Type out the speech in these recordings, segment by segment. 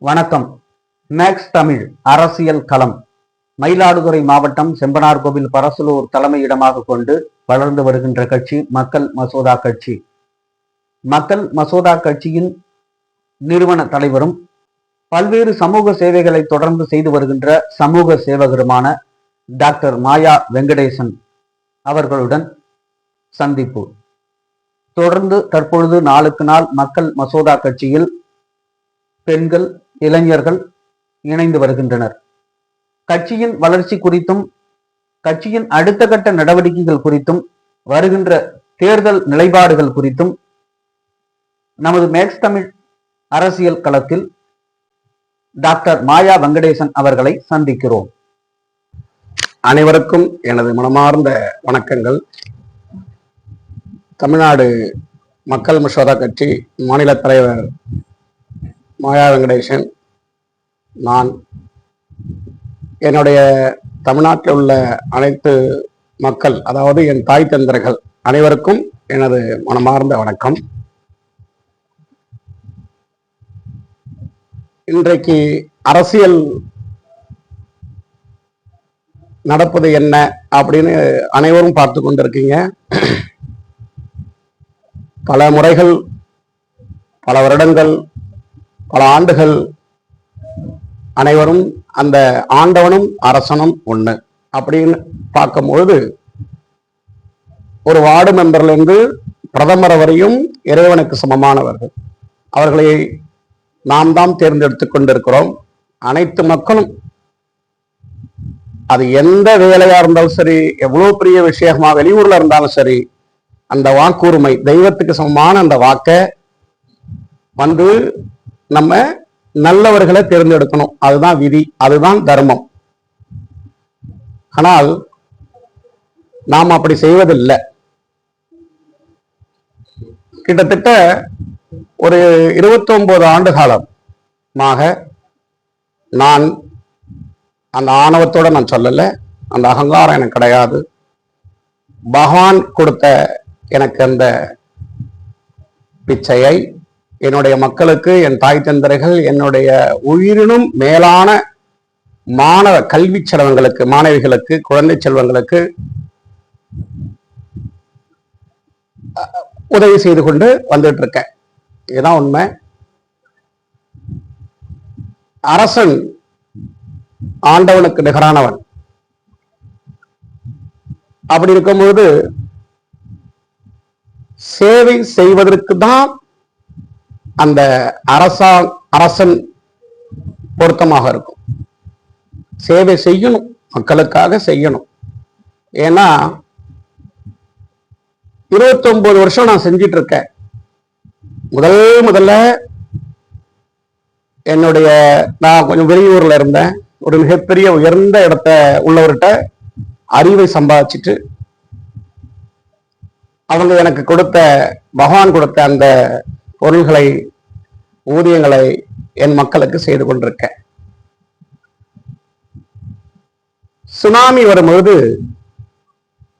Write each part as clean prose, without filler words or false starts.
வணக்கம். மேக்ஸ் தமிழ் அரசியல் களம். மயிலாடுதுறை மாவட்டம் செம்பனார்கோவில் பரசலூர் தலைமையிடமாக கொண்டு வளர்ந்து வருகின்ற கட்சி மக்கள் மசோதா கட்சி. மக்கள் மசோதா கட்சியின் நிறுவன தலைவரும் பல்வேறு சமூக சேவைகளை தொடர்ந்து செய்து வருகின்ற சமூக சேவகருமான டாக்டர் மாயா வெங்கடேசன் அவர்களுடன் சந்திப்பு. தொடர்ந்து தற்பொழுது நாளுக்கு நாள் மக்கள் மசோதா கட்சியில் பெண்கள், இளைஞர்கள் இணைந்து வருகின்றனர். கட்சியின் வளர்ச்சி குறித்தும் கட்சியின் அடுத்த கட்ட நடவடிக்கைகள் குறித்தும் வருகின்ற தேர்தல் நிலைப்பாடுகள் குறித்தும் நமது மேக்ஸ் தமிழ் அரசியல் களத்தில் டாக்டர் மாயா வெங்கடேசன் அவர்களை சந்திக்கிறோம். அனைவருக்கும் எனது மனமார்ந்த வணக்கங்கள். தமிழ்நாடு மக்கள் மசோதா கட்சி மாநில தலைவர் மாயா வெங்கடேசன். நான் என்னுடைய தமிழ்நாட்டில் உள்ள அனைத்து மக்கள், அதாவது என் தாய் தந்தர்கள் அனைவருக்கும் எனது மனமார்ந்த வணக்கம். இன்றைக்கு அரசியல் நடப்பது என்ன அப்படின்னு அனைவரும் பார்த்து கொண்டிருக்கீங்க. பல முறைகள், பல வருடங்கள், பல ஆண்டுகள் அனைவரும் அந்த ஆண்டவனும் அரசனும் ஒண்ணு அப்படின்னு பார்க்கும்பொழுது, ஒரு வார்டு மெம்பர்ல இருந்து பிரதமர் வரையும் இறைவனுக்கு சமமானவர்கள். அவர்களை நாம் தான் தேர்ந்தெடுத்துக் கொண்டிருக்கிறோம். அனைத்து மக்களும், அது எந்த வேலையா இருந்தாலும் சரி, எவ்வளவு பெரிய விஷயமா வெளியூர்ல இருந்தாலும் சரி, அந்த வாக்குரிமை, தெய்வத்துக்கு சமமான அந்த வாக்கை வந்து நம்ம நல்லவர்களை தேர்ந்தெடுக்கணும். அதுதான் விதி, அதுதான் தர்மம். ஆனால் நாம் அப்படி செய்வதில்லை. கிட்டத்தட்ட ஒரு 29 ஆண்டு காலமாக நான் அந்த ஆணவத்தோட நான் சொல்லல, அந்த அகங்காரம் எனக்கு கிடையாது. பகவான் கொடுத்த எனக்கு அந்த பிச்சையை என்னுடைய மக்களுக்கு, என் தாய் தந்தர்கள், என்னுடைய உயிரினும் மேலான மாணவ கல்வி செல்வங்களுக்கு, மாணவிகளுக்கு, குழந்தை செல்வங்களுக்கு உதவி செய்து கொண்டு வந்துட்டு இருக்கேன். இதுதான் உண்மை. அரசன் ஆண்டவனுக்கு நிகரானவன். அப்படி இருக்கும்பொழுது சேவை செய்வதற்கு தான் அந்த அரசன் பொருத்தமாக இருக்கும். சேவை செய்யணும், மக்களுக்காக செய்யணும். ஏன்னா 29 வருஷம் நான் செஞ்சிட்டு இருக்கேன். முதல்ல நான் கொஞ்சம் வெளியூர்ல இருந்தேன். ஒரு மிகப்பெரிய உயர்ந்த இடத்த உள்ளவர்கிட்ட அறிவை சம்பாதிச்சுட்டு, அவங்க எனக்கு கொடுத்த, பகவான் கொடுத்த அந்த பொருள்களை, ஊதியங்களை என் மக்களுக்கு செய்து கொண்டிருக்கேன். சுனாமி வரும்பொழுது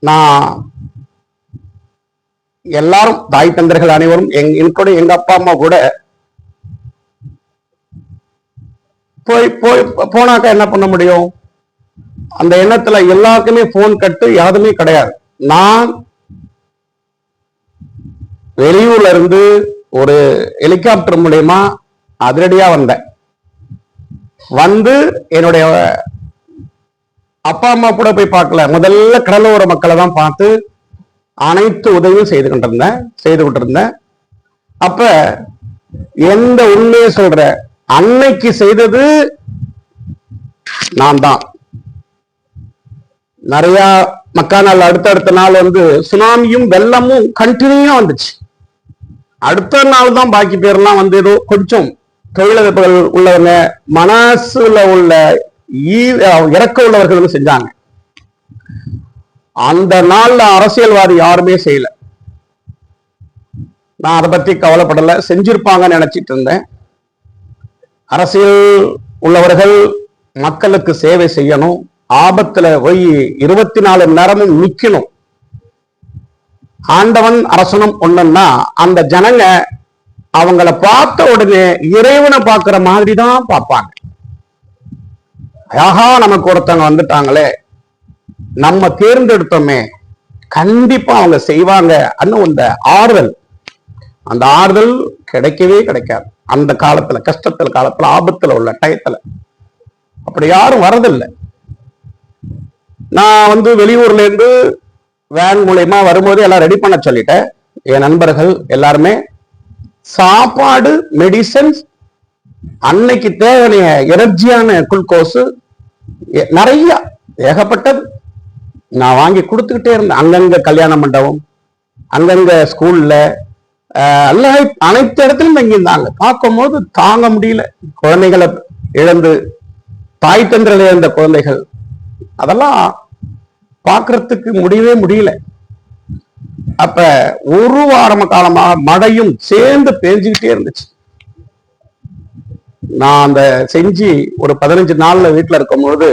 நான் எல்லாரும், தாய் தந்தர்கள் அனைவரும், எங்க அப்பா அம்மா கூட போனாக்கா என்ன பண்ண முடியும்? அந்த எண்ணத்துல எல்லாருக்குமே போன் கட்டு யாருமே கிடையாது. நான் வெளியூர்ல இருந்து ஒரு ஹெலிகாப்டர் மூலமா அதிரடியா வந்தேன். வந்து என்னுடைய அப்பா அம்மா கூட போய் பார்க்கல. முதல்ல கடலோர மக்களை தான் பார்த்து அனைத்து உதவியும் செய்து கொண்டிருந்தேன். அப்ப எந்த உண்மையை சொல்ற, அன்னைக்கு செய்தது நான் தான். நிறைய மக்கா நாள், அடுத்தடுத்த நாள் வந்து சுனாமியும் வெள்ளமும் கண்டினியூ வந்துச்சு. அடுத்த நாள் தான் பாக்கி பேர்லாம் வந்து ஏதோ கொஞ்சம் தொழிலதிபர்கள் உள்ளவங்க, மனசுல உள்ள இறக்க உள்ளவர்கள் செஞ்சாங்க. அந்த நாள்ல அரசியல்வாதி யாருமே செய்யல. நான் அதை பத்தி கவலைப்படல. செஞ்சிருப்பாங்கன்னு நினைச்சிட்டு இருந்தேன். அரசியல் உள்ளவர்கள் மக்களுக்கு சேவை செய்யணும். ஆபத்துல போய் 24 மணி நேரமும் நிக்கணும். ஆண்டவன் அரசனும் ஒண்ணுன்னா அந்த ஜனங்க அவங்கள பார்த்த உடனே இறைவனை பார்க்கிற மாதிரி தான் பார்ப்பாங்க. ஆஹா, நமக்கு ஒருத்தவங்க வந்துட்டாங்களே, நம்ம தேர்ந்தெடுத்தோமே, கண்டிப்பா அவங்க செய்வாங்க அன்னு அந்த ஆறுதல், அந்த ஆறுதல் கிடைக்கவே கிடைக்காது. அந்த காலத்துல, கஷ்டத்துல காலத்துல, ஆபத்துல உள்ள டயத்துல அப்படி யாரும் வரதில்லை. நான் வெளியூர்ல இருந்து வேன் மூலயமா வரும்போது எல்லாம் ரெடி பண்ண சொல்லிட்டேன். என் நண்பர்கள் எல்லாருமே சாப்பாடு, மெடிசன்ஸ், அன்னைக்கு தேவையான எனர்ஜியான குளுக்கோஸ் நிறைய ஏகப்பட்டது நான் வாங்கி கொடுத்துக்கிட்டே இருந்தேன். அங்கங்க கல்யாண மண்டபம், அங்கங்க ஸ்கூல்ல, அனைத்து இடத்துலையும் தங்கியிருந்தாங்க. பார்க்கும் போது தாங்க முடியல. குழந்தைகளை இழந்து, தாய் தந்திரல இழந்த குழந்தைகள், அதெல்லாம் பார்க்கறதுக்கு முடியவே முடியல. அப்ப ஒரு வாரம் காலமாக மழையும் சேர்ந்து பேஞ்சுக்கிட்டே இருந்துச்சு. நான் அந்த செஞ்சு ஒரு 15 நாள்ல வீட்டுல இருக்கும்போது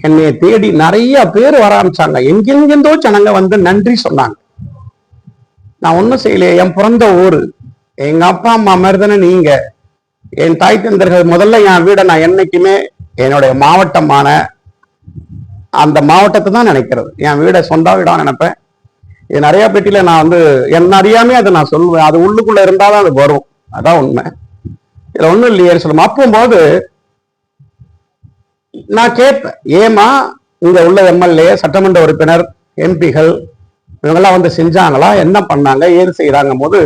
என்னைய தேடி நிறைய பேர் வர ஆரம்பிச்சாங்க. எங்கெங்கெந்தோ ஜனங்க நன்றி சொன்னாங்க. நான் ஒன்னும் செய்யலையே, என் பிறந்த ஊரு, எங்க அப்பா அம்மா மாதிரி தானே நீங்க. என் தாய் தந்தர்கள் முதல்ல என் வீடை நான் என்னைக்குமே என்னுடைய மாவட்டமான அந்த மாவட்டத்தை தான் நினைக்கிறது. என் வீடை சொந்த வீடா நினைப்பேன். இது நிறைய பேட்டியில நான் என்ன அறியாமே அதை நான் சொல்லுவேன். அது உள்ளுக்குள்ள இருந்தாலும் அது வரும். அதான் உண்மை. இதுல ஒண்ணும் இல்லையே சொல்லுமா. அப்போது நான் கேட்பேன், ஏமா இங்க உள்ள எம்எல்ஏ, சட்டமன்ற உறுப்பினர், எம்பிகள் இவங்கெல்லாம் செஞ்சாங்களா, என்ன பண்ணாங்க, ஏது செய்யறாங்க போது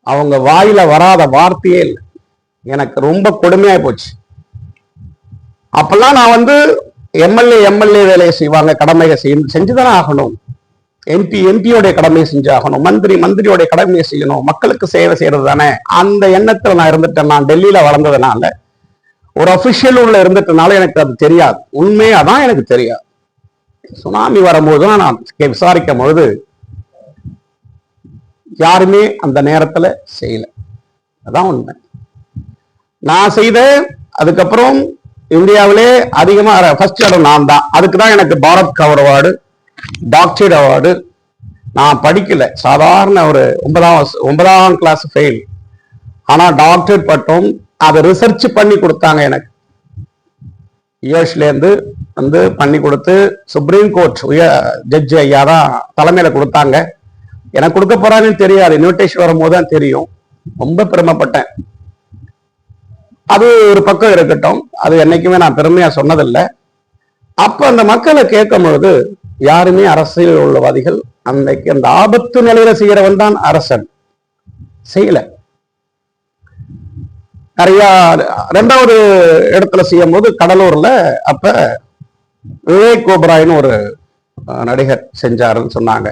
அவங்க வாயில வராத வார்த்தையே இல்லை. எனக்கு ரொம்ப கொடுமையா போச்சு. அப்பெல்லாம் நான் எம்எல்ஏ வேலையை செய்வாங்க, கடமையை செஞ்சுதானே ஆகணும். எம்பியோடைய கடமையை செஞ்சாகணும், மந்திரியோடைய கடமையை செய்யணும், மக்களுக்கு சேவை செய்யறது தானே. அந்த எண்ணத்துல நான் இருந்துட்டேன். நான் டெல்லியில வளர்ந்ததுனால, ஒரு அபிஷியல் உள்ள இருந்துட்டனால எனக்கு அது தெரியாது. உண்மையாதான் எனக்கு தெரியாது. சுனாமி வரும்போதுதான் நான் விசாரிக்கும் பொழுது யாருமே அந்த நேரத்துல செய்யல. அதான் உண்மை. நான் செய்த அதுக்கப்புறம் இந்தியாவிலே அதிகமா ஃபர்ஸ்ட் இடம் நான் தான். அதுக்குதான் எனக்கு Bharat cover award, doctorate award. நான் படிக்கல, சாதாரண ஒரு 9ஆம் கிளாஸ் ஃபெயில். ஆனா டாக்டரேட் பட்டம் அதை ரிசர்ச் பண்ணி கொடுத்தாங்க எனக்கு. யூஎஸ்ல இருந்து பண்ணி கொடுத்து சுப்ரீம் கோர்ட் ஜட்ஜி ஐயா தான் தலைமையில கொடுத்தாங்க. எனக்கு கொடுக்க போறாங்கன்னு தெரியாது, இன்விடேஷன் வரும்போது தான் தெரியும். ரொம்ப பெருமைப்பட்டேன். அது ஒரு பக்கம் இருக்கட்டும், அது என்னைக்குமே நான் பெருமையா சொன்னதில்லை. அப்ப அந்த மக்களை கேட்கும் பொழுது யாருமே அரசியல் உள்ளவாதிகள் அன்னைக்கு அந்த ஆபத்து நிலையில செய்யறவன் தான் அரசன் செய்யல. நிறைய 2வது இடத்துல செய்யும் போது கடலூர்ல அப்ப விவேக் ஓபராய்னு ஒரு நடிகர் செஞ்சாருன்னு சொன்னாங்க.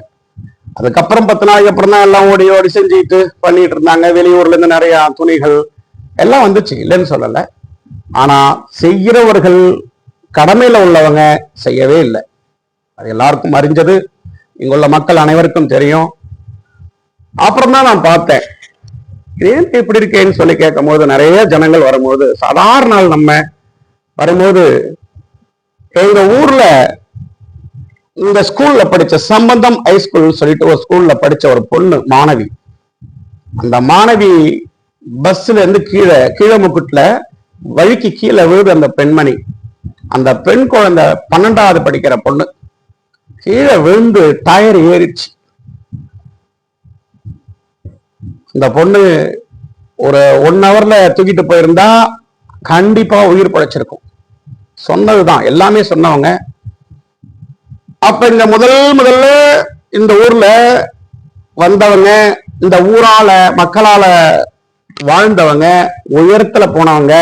அதுக்கப்புறம் 10 நாளைக்கு அப்புறம் தான் எல்லாம் ஓடி ஓடி செஞ்சுட்டு பண்ணிட்டு இருந்தாங்க. வெளியூர்ல இருந்து நிறைய துணிகள் எல்லாம் வந்துச்சு, இல்லைன்னு சொல்லல. ஆனா செய்கிறவர்கள், கடமையில உள்ளவங்க செய்யவே இல்லை. அது எல்லாருக்கும் அறிஞ்சது, இங்குள்ள மக்கள் அனைவருக்கும் தெரியும். அப்புறம் தான் நான் பார்த்தேன், ஏன் இப்படி இருக்கேன்னு சொல்லி கேட்கும் போது நிறைய ஜனங்கள் வரும்போது, சாதாரண நாள் நம்ம வரும்போது, எங்க ஊர்ல இந்த ஸ்கூல்ல படிச்ச சம்பந்தம் ஹைஸ்கூல் சொல்லிட்டு ஒரு ஸ்கூல்ல படிச்ச ஒரு பொண்ணு, மாணவி. அந்த மாணவி பஸ்ல இருந்து கீழே முக்குட்ல வழிக்கு கீழே விழுது அந்த பெண்மணி. அந்த பெண் குழந்தை 12வது படிக்கிற பொண்ணு கீழே விழுந்து டயர் ஏறிடுச்சு. இந்த பொண்ணு ஒரு 1 ஹவர்ல தூக்கிட்டு போயிருந்தா கண்டிப்பா உயிர் பழைச்சிருக்கும். சொன்னதுதான், எல்லாமே சொன்னவங்க. அப்ப இந்த முதல்ல இந்த ஊர்ல வந்தவங்க, இந்த ஊரால மக்களால வாழ்ந்தவங்க, உயரத்துல போனவங்க.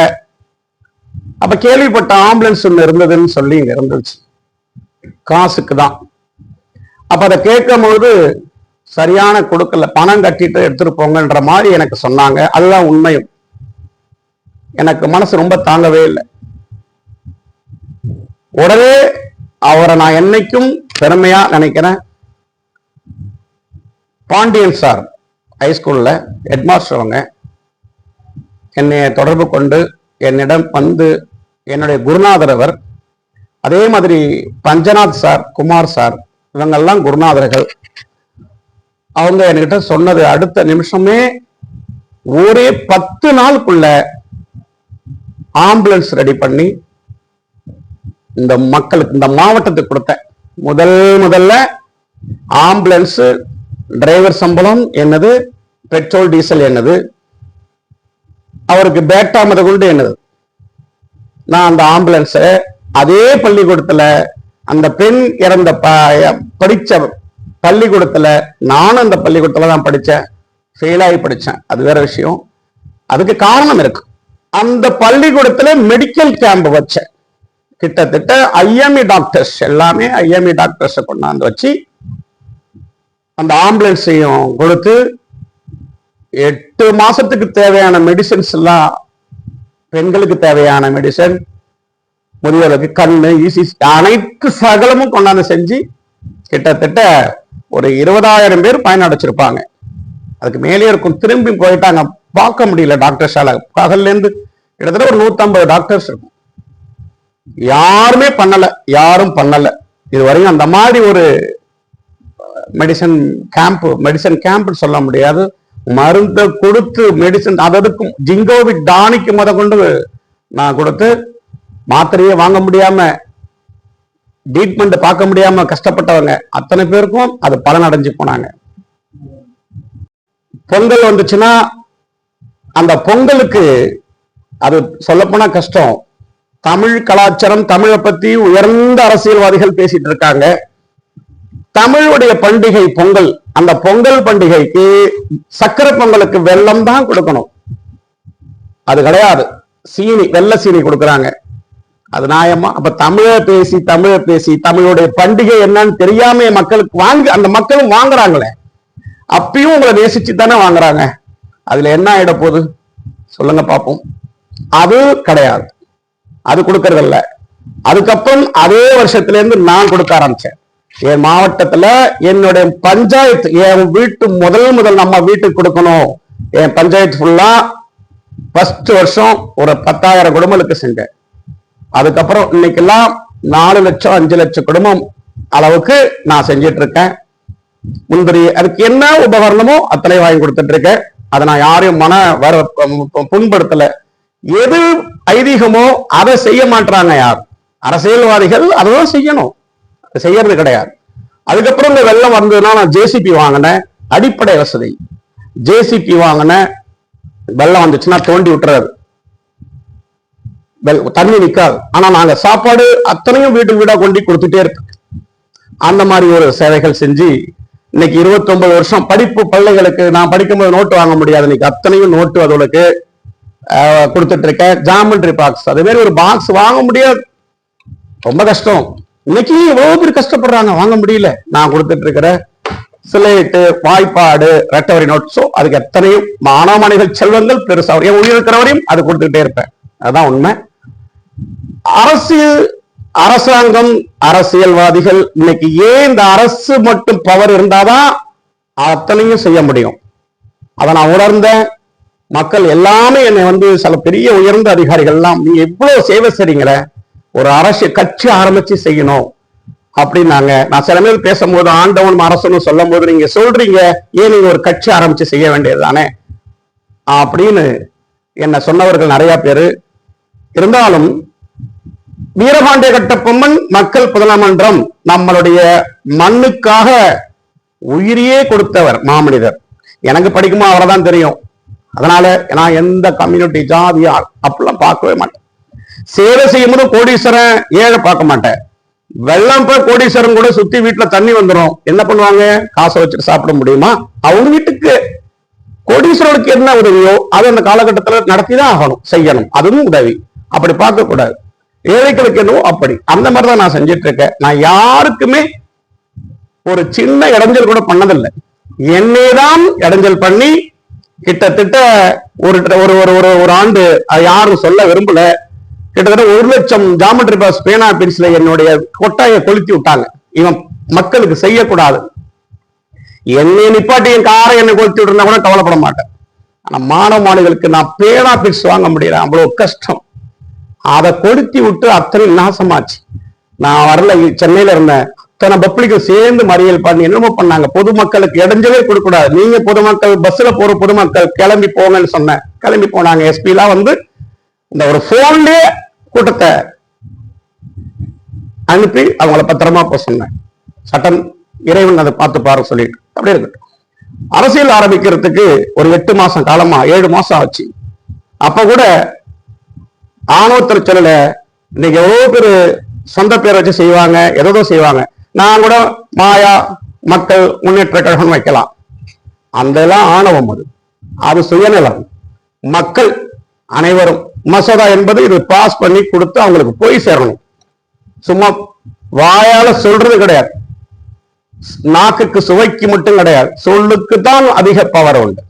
அப்ப கேள்விப்பட்ட ஆம்புலன்ஸ் ஒண்ணு இருந்ததுன்னு சொல்லி இங்க இருந்துச்சு, காசுக்கு தான். அப்ப அதை கேட்கும் பொழுது சரியான கொடுக்கல, பணம் கட்டிட்டு எடுத்துட்டு போங்கன்ற மாதிரி எனக்கு சொன்னாங்க. அதுதான் உண்மையும். எனக்கு மனசு ரொம்ப தாங்கவே இல்லை. உடனே அவரை நான் என்னைக்கும் பெருமையா நினைக்கிறேன். பாண்டியன் சார் ஹைஸ்கூல்ல ஹெட்மாஸ்டர் அவங்க என்னை தொடர்பு கொண்டு என்னிடம் என்னுடைய குருநாதர் அவர். அதே மாதிரி பஞ்சநாத் சார், குமார் சார், இவங்கெல்லாம் குருநாதர்கள். அவங்க என்கிட்ட சொன்னது அடுத்த நிமிஷமே ஒரே 10 நாளுக்குள்ள ஆம்புலன்ஸ் ரெடி பண்ணி இந்த மக்களுக்கு, இந்த மாவட்டத்துக்கு கொடுத்தேன். முதல்ல ஆம்புலன்ஸ் டிரைவர் சம்பளம் என்னது, பெட்ரோல் டீசல் என்னது, அவருக்கு பேட்டா முதற்கொண்டு என்னது. நான் அந்த ஆம்புலன்ஸ அதே பள்ளிக்கூடத்துல, அந்த பெண் இறந்த படிச்ச பள்ளிக்கூடத்துல, நானும் அந்த பள்ளிக்கூடத்துல தான் படிச்சேன், ஃபெயிலாகி படிச்சேன், அது வேற விஷயம். அதுக்கு காரணம் இருக்கு. அந்த பள்ளிக்கூடத்துல மெடிக்கல் கேம்ப் வச்சேன். கிட்டத்தட்ட ஐஎம்இ டாக்டர்ஸ், எல்லாமே ஐஎம்இ டாக்டர்ஸ் கொண்டாந்து வச்சு அந்த ஆம்புலன்ஸையும் கொடுத்து 8 மாசத்துக்கு தேவையான மெடிசன்ஸ் எல்லாம், பெண்களுக்கு தேவையான மெடிசன், முதியோருக்கு கண்ணு, இசிசி, அனைத்து சகலமும் கொண்டாந்து செஞ்சு கிட்டத்தட்ட ஒரு 20,000 பேர் பயனடைச்சிருப்பாங்க. அதுக்கு மேலே இருக்கும். திரும்பி போயிட்டாங்க, பார்க்க முடியல டாக்டர்ஸால. பகல்ல இருந்து கிட்டத்தட்ட ஒரு 150 டாக்டர்ஸ் இருக்கும். யாரும் பண்ணல இதுவரையும் அந்த மாதிரி ஒரு மெடிசன் கேம்ப் சொல்ல முடியாது. மருந்தை கொடுத்து மெடிசன், அதற்கும் ஜிங்கோவிக் டானிக்கு கொண்டு நான் கொடுத்து, மாத்திரையே வாங்க முடியாம, ட்ரீட்மெண்ட் பார்க்க முடியாம கஷ்டப்பட்டவங்க அத்தனை பேருக்கும் அது பலனடைஞ்சு போனாங்க. பொங்கல் வந்துச்சுன்னா அந்த பொங்கலுக்கு அது சொல்லப்போனா கஷ்டம். தமிழ் கலாச்சாரம், தமிழை பத்தி உயர்ந்த அரசியல்வாதிகள் பேசிட்டு இருக்காங்க. தமிழுடைய பண்டிகை பொங்கல். அந்த பொங்கல் பண்டிகைக்கு சக்கரை பொங்கலுக்கு வெல்லம் தான் கொடுக்கணும், அது கிடையாது. சீனி, வெள்ளை சீனி கொடுக்குறாங்க. அது நியாயமா? அப்ப தமிழை பேசி தமிழுடைய பண்டிகை என்னன்னு தெரியாம மக்களுக்கு வாங்கி, அந்த மக்களும் வாங்குறாங்களே, அப்பயும் உங்களை நேசிச்சு தானே வாங்குறாங்க. அதுல என்ன ஆயிட போகுது சொல்லுங்க பாப்போம். அது கிடையாது, அது கொடுக்கறதில்ல. அதுக்கப்புறம் அதே வருஷத்துல இருந்து நான் கொடுக்க ஆரம்பிச்சேன். என் மாவட்டத்துல என்னுடைய பஞ்சாயத்து, என் வீட்டு முதல் நம்ம வீட்டுக்கு கொடுக்கணும். என் பஞ்சாயத்து ஃபுல்லா ஃபர்ஸ்ட் வருஷம் ஒரு 10,000 குடும்பங்களுக்கு செஞ்சேன். அதுக்கப்புறம் இன்னைக்கெல்லாம் 4 லட்சம் 5 லட்சம் குடும்பம் அளவுக்கு நான் செஞ்சிட்டு இருக்கேன். முந்திரி அதுக்கு என்ன உபகரணமோ அத்தனை வாங்கி கொடுத்துட்டு இருக்கேன். அதை நான் யாரையும் புண்படுத்தல. எது ஐதீகமோ அதை செய்ய மாட்டாங்க யார். அரசியல்வாதிகள் அதான் செய்யணும், செய்யறது கிடையாது. அதுக்கப்புறம் இந்த வெள்ளம் வந்ததுன்னா நான் ஜேசிபி வாங்கினேன், அடிப்படை வசதி. ஜேசிபி வாங்கினேன், வெள்ளம் வந்துச்சுன்னா தோண்டி விட்டுறாரு, தண்ணி நிற்காது. ஆனா நாங்க சாப்பாடு அத்தனையும் வீடா கொண்டு கொடுத்துட்டே இருக்கு. அந்த மாதிரி ஒரு சேவைகள் செஞ்சு இன்னைக்கு 29 வருஷம் படிப்பு பிள்ளைகளுக்கு, நான் படிக்கும்போது நோட்டு வாங்க முடியாது, இன்னைக்கு அத்தனையும் நோட்டு அதோடக்கு கொடுத்துட்டு இருக்கேன். ஜாமெண்ட்ரி பாக்ஸ், அதே மாதிரி ஒரு பாக்ஸ் வாங்க முடியாது, ரொம்ப கஷ்டம். இன்னைக்கு எவ்வளவு பேர் கஷ்டப்படுறாங்க, வாங்க முடியல. நான் கொடுத்துட்டு இருக்கிற சிலேட்டு, வாய்ப்பாடு, ரெட்டவரி நோட்ஸோ, அதுக்கு எத்தனையும் மாணவமணிகள் செல்வங்கள் பெருசா என் உயிர் இருக்கிறவரையும் அது கொடுத்துக்கிட்டே இருப்பேன். அதுதான் உண்மை. அரசாங்கம், அரசியல்வாதிகள் இன்னைக்கு ஏன் இந்த அரசு மட்டும் பவர் இருந்தாதான் அத்தனையும் செய்ய முடியும். அதை நான் உணர்ந்தேன். மக்கள் எல்லாமே என்னை சில பெரிய உயர்ந்த அதிகாரிகள் எல்லாம், நீங்க எவ்வளவு சேவை செய்றீங்களே, ஒரு அரசியல் கட்சி ஆரம்பிச்சு செய்யணும் அப்படின்னாங்க. நான் சில பேர் பேசும்போது ஆண்டவன் அரசனும் சொல்லும் போது, நீங்க சொல்றீங்க, ஏன் நீங்க ஒரு கட்சி ஆரம்பிச்சு செய்ய வேண்டியது தானே அப்படின்னு என்ன சொன்னவர்கள் நிறைய பேரு. இருந்தாலும் வீரபாண்டிய கட்டபொம்மன் மக்கள் புதனமன்றம் நம்மளுடைய மண்ணுக்காக உயிரியே கொடுத்தவர் மாமனிதர். எனக்கு படிக்குமோ அவரை தான் தெரியும். அதனால நான் எந்த கம்யூனிட்டி, ஜாதி அப்படிலாம் பார்க்கவே மாட்டேன். சேவை செய்யும் போது கோடீஸ்வரன் ஏழை பார்க்க மாட்டேன். வெள்ளம் போய் கோடீஸ்வரன் கூட சுத்தி வீட்டுல தண்ணி வந்துடும், என்ன பண்ணுவாங்க? காசை வச்சுட்டு சாப்பிட முடியுமா? அவங்க வீட்டுக்கு கோடீஸ்வரனுக்கு என்ன உதவியோ அது அந்த காலகட்டத்தில் நடத்திதான் ஆகணும், செய்யணும். அதுவும் உதவி. அப்படி பார்க்க கூடாது. ஏழைகளுக்கு என்னவோ அப்படி, அந்த மாதிரிதான் நான் செஞ்சிட்டு இருக்கேன். நான் யாருக்குமே ஒரு சின்ன இடைஞ்சல் கூட பண்ணதில்லை. என்னைதான் இடைஞ்சல் பண்ணி கிட்டத்தட்ட ஒரு ஆண்டு, யாரும் சொல்ல விரும்பல, கிட்டத்தட்ட 1 லட்சம் ஜாமெட்ரி பாக்ஸ் பேனா பென்சிலை என்னுடைய கொட்டாயை கொளுத்தி விட்டாங்க. இவன் மக்களுக்கு செய்யக்கூடாது. என்னை நிப்பாட்டி என் காரை என்னை கொளுத்தி விட்டுருந்தா கூட கவலைப்பட மாட்டேன். ஆனா மாணவ மாணவிகளுக்கு நான் பேனா பென்சில் வாங்க முடியல, அவ்வளவு கஷ்டம். அதை கொளுத்தி விட்டு அத்தனை நாசமாச்சு. நான் வரல, சென்னையில இருந்தேன், அத்தனை பப்ளிக்கும் சேர்ந்து மறியல் பண்ணி என்னமோ பண்ணாங்க. பொதுமக்களுக்கு இடைஞ்சலே கொடுக்க கூடாது. நீங்க பொதுமக்கள் பஸ்ல போற பொதுமக்கள் கிளம்பி போங்கன்னு சொன்னேன், கிளம்பி போனாங்க. எஸ்பி எல்லாம் வந்து இந்த ஒரு போன்லயே கூட்டத்தை அனுப்பி அவங்கள பத்திரமா போக சொன்னேன். சட்டம் இறைவன் அதை பார்த்து பாரு சொல்லிட்டு அப்படியே இருக்கட்டும். அரசியல் ஆரம்பிக்கிறதுக்கு ஒரு 8 மாசம் காலமா 7 மாசம் ஆச்சு. அப்ப கூட ஆணவத்தில் சொல்லல, இன்னைக்கு எவ்வளவு பேர் சொந்த பேரை வச்சு செய்வாங்க, எதோ செய்வாங்க. நான் கூட மாயா மக்கள் முன்னேற்ற கழகம் வைக்கலாம். அந்த எல்லாம் ஆணவம், அது சுயநலம். மக்கள் அனைவரும் மசோதா என்பது இது பாஸ் பண்ணி கொடுத்து அவங்களுக்கு போய் சேரணும். சும்மா வாயால சொல்றது கிடையாது, நாக்குக்கு சுவைக்கு மட்டும் கிடையாது, சொல்லுக்கு தான் அதிக பவர் உண்டு.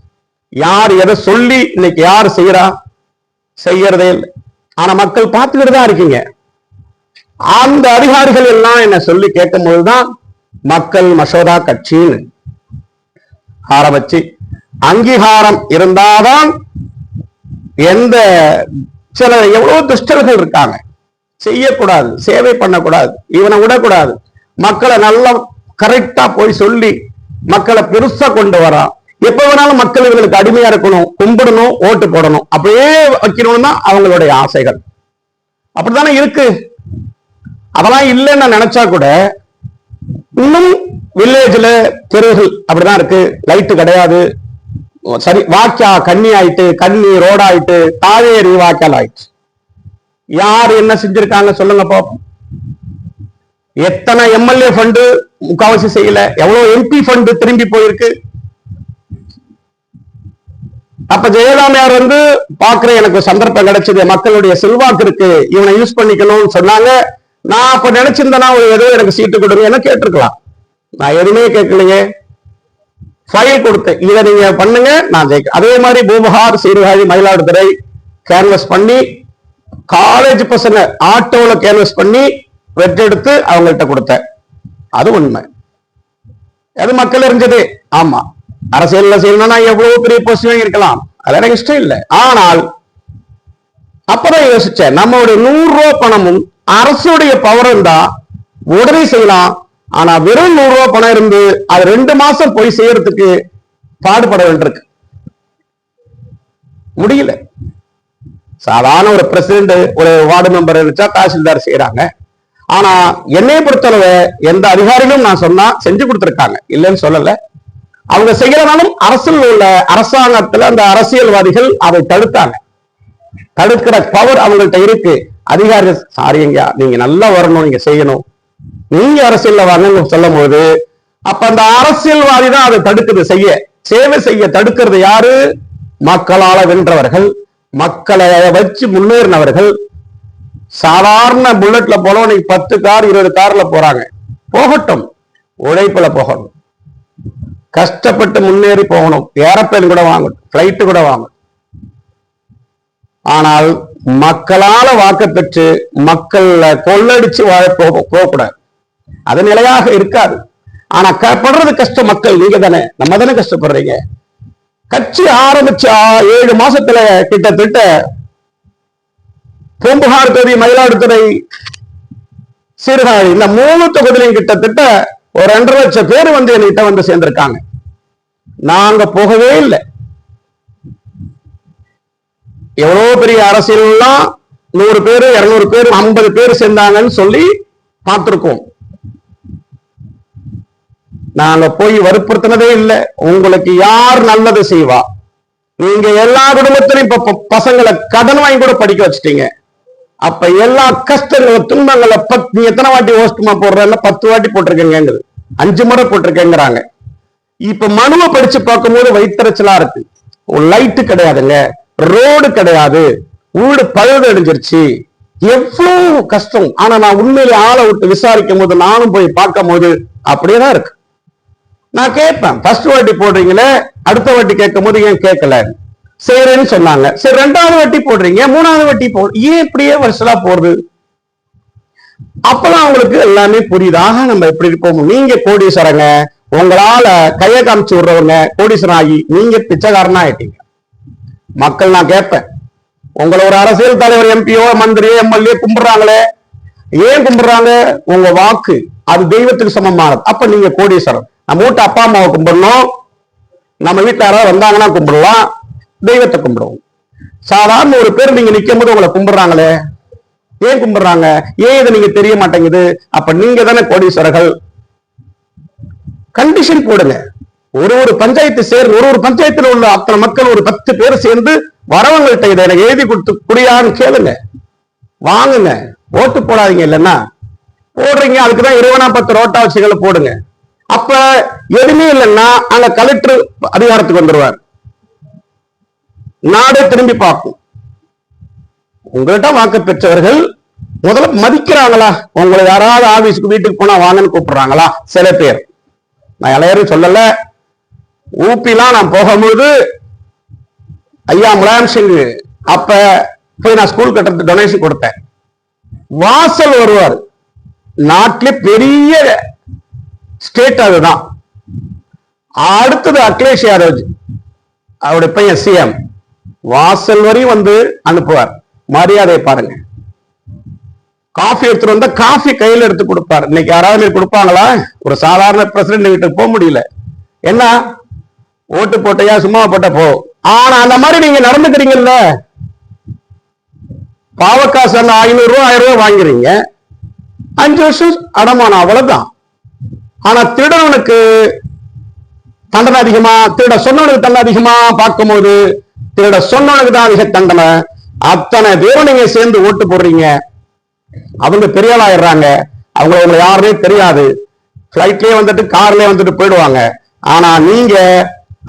யார் எதை சொல்லி இன்னைக்கு யார் செய்யறா? செய்யறதே இல்லை. ஆனா மக்கள் பார்த்துக்கிட்டு தான் இருக்கீங்க. அந்த அதிகாரிகள் எல்லாம் என்ன சொல்லி கேட்கும் போதுதான் மக்கள் மசோதா கட்சின்னு ஆரம்பிச்சு அங்கீகாரம் இருந்தாதான் எந்த சில எவ்வளவு துஷ்டர்கள் இருக்காங்க, செய்யக்கூடாது, சேவை பண்ணக்கூடாது, இவனை விடக்கூடாது. மக்களை நல்லா கரெக்டா போய் சொல்லி மக்களை பெருசா கொண்டு வரான். எப்ப வேணாலும் மக்கள் இவங்களுக்கு அடிமையா இருக்கணும், கும்பிடணும், ஓட்டு போடணும், அப்படியே வைக்கணும்னு தான் அவங்களுடைய ஆசைகள். அப்படித்தானே இருக்கு. அதெல்லாம் இல்லைன்னு நினைச்சா கூட இன்னும் வில்லேஜ்ல தெருவுகள் அப்படிதான் இருக்கு. லைட்டு கிடையாது, சரி வாக்கியா கண்ணி ஆயிட்டு, கண்ணி ரோடாயிட்டு, காவேரி வாய்க்கால் ஆயிடுச்சு. யார் என்ன செஞ்சிருக்காங்க சொல்லுங்க பாப்போம். எத்தனை எம்எல்ஏ ஃபண்டு முக்காவாசி செய்யல, எவ்வளவு எம்பி ஃபண்டு திரும்பி போயிருக்கு. அப்ப ஜெயலலிதாமையார் வந்து பாக்குற எனக்கு சந்தர்ப்பம் கிடைச்சது, மக்களுடைய செல்வாக்கு இருக்கு, இவனை யூஸ் பண்ணிக்கணும்னு சொன்னாங்க. நான் அப்ப நினைச்சிருந்தேன்னா ஏதோ எனக்கு சீட்டு கொடுங்க என்ன கேட்டிருக்கலாம். நான் எதுவுமே கேட்கலையே, ஃபைல் கொடுத்தேன், இதை நீங்க பண்ணுங்க நான் ஜெயிக்க. அதே மாதிரி பூம்புகார், சீர்காழி, மயிலாடுதுறை கேன்வஸ் பண்ணி காலேஜ் பசங்க ஆட்டோல கேன்வஸ் பண்ணி வெற்றெடுத்து அவங்கள்ட்ட கொடுத்தேன். அது உண்மை, அது மக்கள் அறிஞ்சது. ஆமா, அரசியல்ல செய்யணும்னா எவ்வளவு பெரிய பொசிஷன் இருக்கலாம், அது எனக்கு இஷ்டம் இல்லை. ஆனால் அப்பதான் யோசிச்சேன், நம்மளுடைய 100 ரூபாய் பணமும் அரசுடைய பவரும் தான் உடனே செய்யலாம். ஆனா வெறும் 100 ரூபாய் பணம் இருந்து அது 2 மாசம் போய் செய்யறதுக்கு பாடுபட வேண்டியிருக்கு, முடியல. சாதாரண ஒரு பிரசிடென்ட், ஒரு வார்டு மெம்பர் நினைச்சா தாசில்தார் செய்யறாங்க. ஆனா என்னை பொறுத்தளவு எந்த அதிகாரிகளும் நான் சொன்னா செஞ்சு கொடுத்திருக்காங்க, இல்லைன்னு சொல்லல. அவங்க செய்யறதாலும் அரசில் உள்ள அரசாங்கத்துல அந்த அரசியல்வாதிகள் அதை தடுத்தாங்க. தடுக்கிற பவர் அவங்கள்ட்ட இருக்கு. அதிகாரிகள் சாரிங்க, நீங்க நல்லா வரணும், நீங்க செய்யணும், நீங்க அரசியல்ல வரணும்னு சொல்லும் போது அப்ப அந்த அரசியல்வாதி தான் அதை தடுக்குது. செய்ய சேவை செய்ய தடுக்கிறது யாரு? மக்களால வென்றவர்கள், மக்களை வச்சு முன்னேறினவர்கள். சாதாரண புல்லட்ல போனோம், நீங்க 10 கார் 20 கார்ல போறாங்க, போகட்டும், உழைப்புல போகணும், கஷ்டப்பட்டு முன்னேறி போகணும், ஏரோப்ளேன் கூட வாங்கணும், பிளைட்டு கூட வாங்கணும். ஆனால் மக்களால வாக்கு பெற்று மக்கள்ல கொள்ளடிச்சு வாழ போகக்கூடாது, அது நிலையாக இருக்காது. ஆனா படுறது கஷ்டம் மக்கள், நீங்க தானே, நம்ம தானே கஷ்டப்படுறீங்க. கட்சி ஆரம்பிச்சு 7 மாசத்துல கிட்டத்தட்ட பூம்புகார் தொகுதி, மயிலாடுதுறை, சீர்காழி இந்த 3 தொகுதியிலும் கிட்டத்தட்ட ஒரு 2.5 லட்சம் பேர் வந்து என்கிட்ட வந்து சேர்ந்திருக்காங்க. நாங்க போகவே இல்லை. எவ்வளவு பெரிய அரசியல்லாம் 100 பேரு 200 பேர் 50 பேர் சேர்ந்தாங்கன்னு சொல்லி பார்த்திருக்கோம். நாங்க போய் வற்புறுத்தினதே இல்லை. உங்களுக்கு யார் நல்லது செய்வா? நீங்க எல்லா குடும்பத்திலையும் இப்ப பசங்களை கடன் வாங்கி கூட படிக்க வச்சுட்டீங்க. அப்ப எல்லா கஷ்டங்கள் துன்பங்களை நீ எத்தனை வாட்டி ஓஸ்டுமா போடுறல? 10 வாட்டி போட்டிருக்கேங்க, 5 முறை போட்டிருக்கேங்கிறாங்க. இப்ப மனுவை படிச்சு பார்க்கும்போது வயிற்றுச்சலா இருக்கு. லைட்டு கிடையாதுங்க, ரோடு கிடையாது, வீடு பழுது அடைஞ்சிருச்சு, எவ்வளவு கஷ்டம். ஆனா நான் உண்மையிலே ஆளை விட்டு விசாரிக்கும் போது, நானும் போய் பார்க்கும் போது அப்படியேதான் இருக்கு. நான் கேட்பேன், ஃபர்ஸ்ட் வாட்டி போடுறீங்களே, அடுத்த வாட்டி கேட்கும் போது ஏன் கேட்கல? சரின்னு சொன்னாங்க. சரி 2வது வாட்டி போடுறீங்க, 3வது வாட்டி ஏன் இப்படியே வருஷலா போடுது? அப்பதான் அவங்களுக்கு எல்லாமே புரியுதாக நம்ம எப்படி இருப்போம். நீங்க கோடீஸ்வரங்க, உங்களால கையை காமிச்சு விடுறவங்க கோடீஸ்வரன் ஆகி நீங்க பிச்சைக்காரனா ஆயிட்டீங்க. மக்கள் நான் கேட்பேன், உங்களை ஒரு அரசியல் தலைவர், எம்பியோ, மந்திரியோ, எம்எல்ஏ கும்பிடுறாங்களே, ஏன் கும்பிடுறாங்க? உங்க வாக்கு அது தெய்வத்துக்கு சமமானது. அப்ப நீங்க கோடீஸ்வரன். நம்ம வீட்டு அப்பா அம்மாவை கும்பிடணும், நம்ம வீட்டுல யாராவது வந்தாங்கன்னா கும்பிடலாம், தெய்வத்தை கும்பிடுவோம். சாதாரண ஒரு பேர் நீங்க நிக்கும் போது உங்களை கும்பிடுறாங்களே, ஏன் கும்பிடுறாங்க? ஏன் இதை நீங்க தெரிய மாட்டேங்குது? அப்ப நீங்க தானே கோடீஸ்வரர்கள். கண்டிஷன் போடுங்க. ஒரு பஞ்சாயத்து சேர்ந்து ஒரு பஞ்சாயத்துல உள்ள அத்தனை மக்கள் ஒரு 10 பேர் சேர்ந்து வரவங்கள்ட்ட இதை எனக்கு எழுதி கொடுத்து குடியான்னு கேளுங்க, வாங்குங்க. ஓட்டு போடாதீங்க. இல்லைன்னா போடுறீங்க, அதுக்குதான் 20 ரோட்டா வச்சுகளை போடுங்க. அப்ப எதுவுமே இல்லைன்னா அங்க கலெக்டர் அதிகாரத்துக்கு வந்துருவார், நாடே திரும்பி பார்க்கும். உங்கள்கிட்ட வாக்கு பெற்றவர்கள் முதல்ல மதிக்கிறாங்களா? உங்களை யாராவது ஆபீஸ்க்கு வீட்டுக்கு போனா வாங்கன்னு கூப்பிடுறாங்களா? சில பேர், நான் எல்லாரும் சொல்லல. ஊப்பிலாம் நான் போகும்போது ஐயா முலாயம் சிங் அப்ப போய் நான் ஸ்கூல் கட்டுறது டொனேஷன் கொடுத்தேன். வாசல் வருவார், நாட்டிலே பெரிய ஸ்டேட் அதுதான். அடுத்தது அகிலேஷ் யாதவ், அவருடைய பையன் சிஎம், வாசல் வரையும் வந்து அனுப்புவார். மரியாதை பாருங்க. காஃபி எடுத்துட்டு வந்தா காஃபி கையில எடுத்து கொடுப்பார். இன்னைக்கு யாராவது கொடுப்பாங்களா? ஒரு சாதாரண பிரசிடென்ட் வீட்டுக்கு போக முடியல. என்ன ஓட்டு போட்டையா, சும்மா போட்ட போ. ஆனா அந்த மாதிரி நீங்க நடந்துக்கிறீங்கல்ல, பாவக்காசு 500 ரூபாய் 1000 ரூபாய் வாங்குறீங்க, 5 வருஷம் அடமானம், அவ்வளவுதான். ஆனா திருடவனுக்கு தண்டனை அதிகமா, திருட சொன்னவனுக்கு தண்டனை அதிகமா பார்க்கும்போது திருட சொன்னவனுக்கு தான் அதிக தண்டனை. அத்தனை பேரும் நீங்க சேர்ந்து ஓட்டு போடுறீங்க, அவங்க பெரிய ஆள் ஆயிடுறாங்க. அவங்க யாருமே தெரியாது, பிளைட்லயே வந்துட்டு கார்லயே வந்துட்டு போயிடுவாங்க. ஆனா நீங்க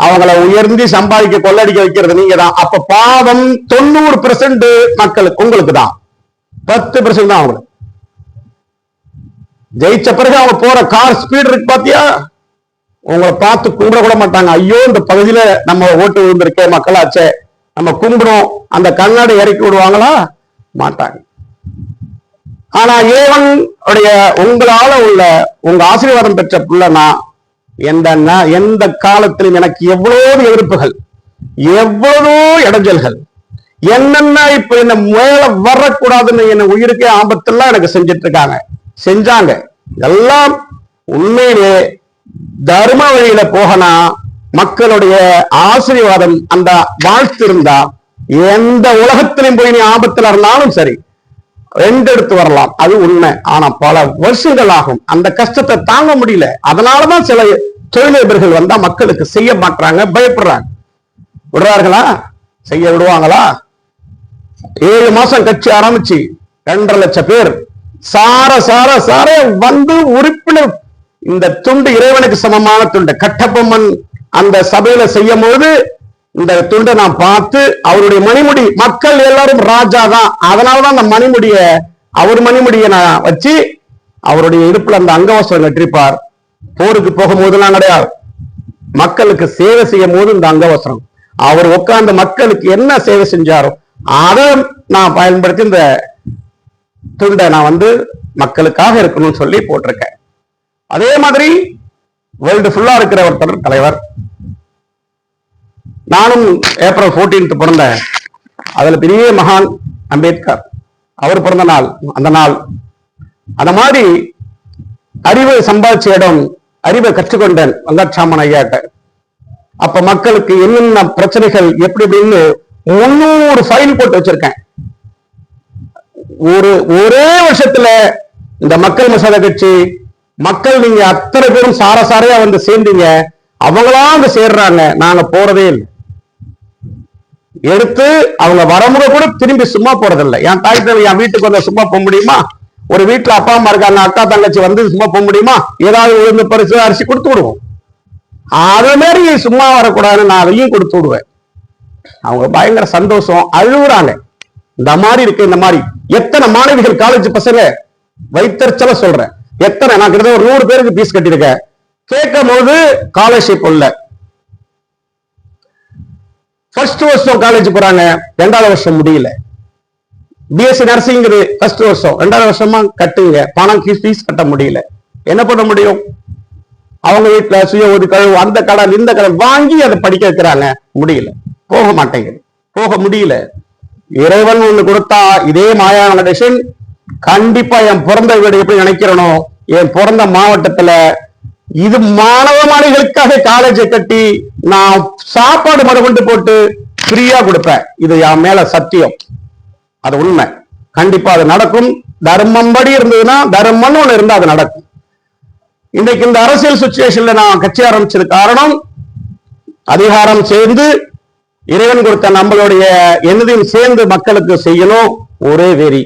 அவங்கள உயர்ந்து சம்பாதிக்க கொள்ளடிக்க வைக்கிறது நீங்க தான். அப்ப பாவம் 90% மக்களுக்கு உங்களுக்கு தான், 10% தான் அவங்களுக்கு. ஜெயிச்ச பிறகு அவங்க போற கார் ஸ்பீட் இருக்கு பாத்தியா, உங்களை பார்த்து கும்பிட கூட மாட்டாங்க. ஐயோ இந்த பகுதியில நம்ம ஓட்டு விழுந்திருக்கே, மக்களாச்சே, நம்ம கும்பிடும், அந்த கண்ணாடி இறக்கி விடுவாங்களா? மாட்டாங்க. ஆனா ஏவன் உடைய உங்களால உள்ள உங்க ஆசீர்வாதம் பெற்ற பிள்ளைனா எந்த காலத்திலும் எனக்கு எவ்வளவு எதிர்ப்புகள், எவ்வளவோ இடைஞ்சல்கள், என்னென்ன இப்ப என்ன மேல வரக்கூடாதுன்னு என்ன உயிருக்கே ஆபத்தெல்லாம் எனக்கு செஞ்சிட்டு இருக்காங்க, செஞ்சாங்க. எல்லாம் உண்மையிலே தர்ம வழியில போகனா, மக்களுடைய ஆசீர்வாதம் அந்த வாழ்த்து இருந்தா எந்த உலகத்திலும் போய் நீ ஆபத்துல இருந்தாலும் சரி எடுத்து வரலாம், அது உண்மை. ஆனா பல வருஷங்கள் ஆகும், அந்த கஷ்டத்தை தாங்க முடியல. அதனாலதான் சில தொழிலதிபர்கள் வந்தா மக்களுக்கு செய்ய மாட்டாங்க, பயப்படுறாங்க. விடுறார்களா? செய்ய விடுவாங்களா? 7 மாசம் கட்சி ஆரம்பிச்சு 2.5 லட்சம் பேர் சார சார சார வந்து உறுப்பினர். இந்த துண்டு இறைவனுக்கு சமமான துண்டு. கட்டபொம்மன் அந்த சபையில செய்யும் போது இந்த துண்டை நான் பார்த்து, அவருடைய மணிமுடி, மக்கள் எல்லாரும் ராஜா தான், அதனாலதான் அந்த மணிமுடிய, அவர் மணிமுடிய நான் வச்சு அவருடைய இடுப்புல அந்த அங்கவஸ்திரம் கட்டிருப்பார். போருக்கு போகும்போதெல்லாம் கிடையாது, மக்களுக்கு சேவை செய்யும் போது இந்த அங்கவஸ்திரம். அவர் உட்கார்ந்த மக்களுக்கு என்ன சேவை செஞ்சாரோ அதை நான் பயன்படுத்தி இந்த துண்டை நான் வந்து மக்களுக்காக இருக்கணும்னு சொல்லி போட்டிருக்கேன். அதே மாதிரி வேர்ல்டு ஃபுல்லா இருக்கிற ஒருத்தர் தலைவர். நானும் ஏப்ரல் 14 பிறந்தேன். அதுல பெரிய மகான் அம்பேத்கர், அவர் பிறந்த நாள் அந்த நாள். அந்த மாதிரி அறிவை சம்பாதிச்ச இடம், அறிவை கற்றுக்கொண்டேன் வெங்கட்ராமன் ஐயாட்ட. அப்ப மக்களுக்கு என்னென்ன பிரச்சனைகள் எப்படி எப்படின்னு 300 ஃபைல் போட்டு வச்சிருக்கேன். ஒரே வருஷத்துல இந்த மக்கள் மசோதா கட்சி மக்கள், நீங்க அத்தனை பேரும் சாரசாரையா வந்து சேர்ந்தீங்க, அவங்களா வந்து சேர்றாங்க, நாங்க போறதே இல்லை. எடுத்து அவங்க வரமுறை கூட திரும்பி சும்மா போறதில்லை. என் தாய் தந்தை என் வீட்டுக்கு வந்து சும்மா போக முடியுமா? ஒரு வீட்டுல அப்பா அம்மா இருக்காங்க, அக்கா தங்கச்சி வந்து சும்மா போக முடியுமா? ஏதாவது உளுந்து பரிசு அரிசி கொடுத்து விடுவோம். அது மாதிரி சும்மா வரக்கூடாதுன்னு நான் அதையும் கொடுத்து விடுவேன். அவங்க பயங்கர சந்தோஷம், அழுகுறாங்க. இந்த மாதிரி இருக்கு. இந்த மாதிரி எத்தனை மாணவிகள், காலேஜ் பசங்க வைத்தறிச்சல சொல்றேன், எத்தனை, நான் கிட்டத்தட்ட ஒரு 100 பேருக்கு பீஸ் கட்டியிருக்கேன். கேட்கும் போது ஸ்காலர்ஷிப் இல்ல. ஃபர்ஸ்ட் வருஷம் காலேஜ் போறாங்க, 2வது வருஷம் முடியல. பிஎஸ்சி நர்சிங் ஃபர்ஸ்ட் வருஷம், 2வது வருஷமா கட்டுங்க, பணம் ஃபீஸ் கட்ட முடியல. என்ன பண்ண முடியும்? அவங்க வீட்டுல சுய ஒதுக்கீடு, அந்த கடன் இந்த கடன் வாங்கி அதை படிக்க வைக்கிறாங்க, முடியல, போக மாட்டேங்குது, போக முடியல. இறைவன் ஒண்ணு கொடுத்தா, இதே மாயா ஃபவுண்டேஷன் கண்டிப்பா என் பிறந்த வீடு எப்படி நினைக்கிறனோ என் பிறந்த மாவட்டத்துல இது மாணவ மாணவிகளுக்காக காலேஜை கட்டி நான் சாப்பாடு கொண்டு போட்டு ஃப்ரீயா கொடுப்பேன். இது என் மேல சத்தியம், அது உண்மை. கண்டிப்பா அது நடக்கும். தர்மம் படி இருந்ததுன்னா, தர்மம்னு ஒண்ணு இருந்தா அது நடக்கும். இன்றைக்கு இந்த அரசியல் சுச்சுவேஷன்ல நான் கட்சி ஆரம்பிச்சது காரணம், அதிகாரம் சேர்ந்து இறைவன் கொடுத்த நம்மளுடைய என்னதையும் சேர்ந்து மக்களுக்கு செய்யணும் ஒரே வெறி.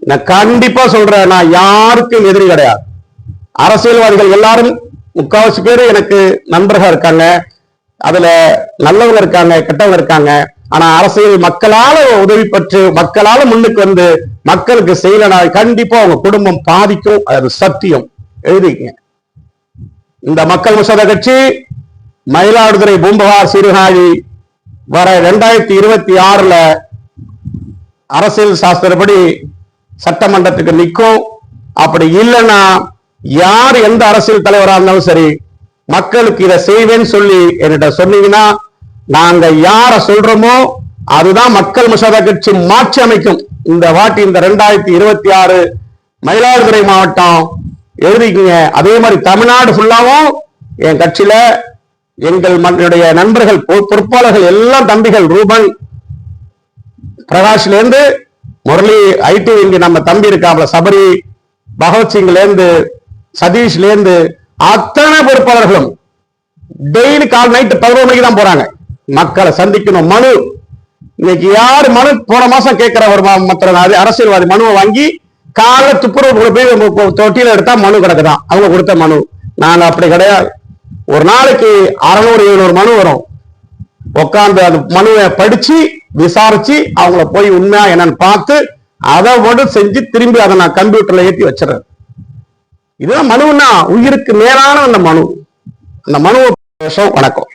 நான் கண்டிப்பா சொல்றேன், நான் யாருக்கும் எதிரி கிடையாது. அரசியல்வாதிகள் எல்லாரும் முக்காவாசி பேர் எனக்கு நண்பர்களா இருக்காங்க, அதுல நல்லவங்க இருக்காங்க, கெட்டவங்க இருக்காங்க. ஆனா அரசியல் மக்களால உதவி பெற்று மக்களால முன்னுக்கு வந்து மக்களுக்கு செய்யலனா கண்டிப்பா அவங்க குடும்பம் பாதிக்கும். அது சத்தியம், எழுதிக்கங்க. இந்த மக்கள் மசோதா கட்சி மயிலாடுதுறை பூம்புகார் சீர்காழி வர 2026 அரசியல் சாஸ்திரப்படி சட்டமன்றத்துக்கு நிற்கும். அப்படி இல்லைன்னா யார் எந்த அரசியல் தலைவராக இருந்தாலும் சரி, மக்களுக்கு இதை செய்வேன்னு சொல்லி என்கிட்ட சொன்னீங்கன்னா நாங்க யார சொல்றோமோ அதுதான் மக்கள் மசோதா கட்சி மாற்றி அமைக்கும். இந்த வாட்டி இந்த 2026 மயிலாடுதுறை மாவட்டம் எழுதிக்குங்க. அதே மாதிரி தமிழ்நாடு ஃபுல்லாவும் என் கட்சியில எங்களுடைய நண்பர்கள் பொறுப்பாளர்கள் எல்லாம் தம்பிகள், ரூபன் பிரகாஷ்ல இருந்து முரளி, ஐடி இங்க நம்ம தம்பி இருக்காப்ல சபரி, பகவத்சிங்ல இருந்து சதீஷ்ல இருந்து அத்தனை பொறுப்பாளர்களும் டெய்லி கால் நைட்டு 11 மணிக்கு தான் போறாங்க மக்களை சந்திக்கணும். மனு இன்னைக்கு யாரு மனு போன மாசம் கேட்கிற ஒரு மற்ற அரசியல்வாதி மனுவை வாங்கி காலைல துப்புரவு போய் தொட்டியில எடுத்தா மனு கிடக்குதான் அவங்க கொடுத்த மனு. நாங்க அப்படி கிடையாது. ஒரு நாளைக்கு 600-700 மனு வரும். உட்காந்து அந்த மனுவை படிச்சு விசாரிச்சு அவங்கள போய் உண்மையா என்னன்னு பார்த்து அதை மட்டும் செஞ்சு திரும்பி அதை நான் கம்ப்யூட்டர்ல ஏற்றி வச்சிடறேன். இதுதான் மனுன்னா உயிருக்கு மேலான அந்த மனு. அந்த மனுவை வணக்கம்.